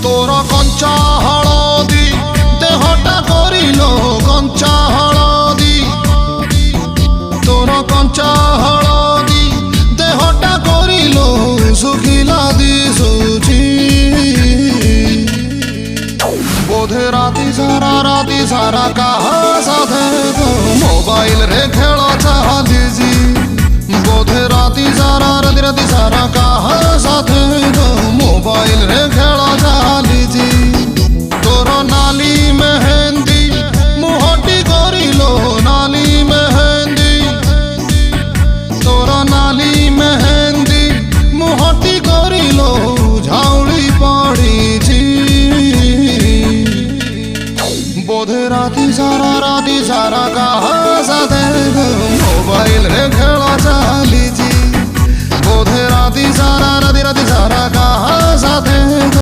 तोर कंचा हलदी देहटा करिल कंचा हलदी तोर कंचा हलदी देहटा करिल सुखिला दिसुची बोधे राती सारा कहा साथे तो मोबाइल रे खेल चालीजी बोधे राती सारा कहा साथे तो मोबाइल रे खेल चालीजी तोर नाली मेहंदी मुहटी करिलो नाली मेहंदी तोर नाली मेहंदी मुहटी करिलो झाउली पड़ीची बोधे राती सारा कहा साथे मोबाइल रे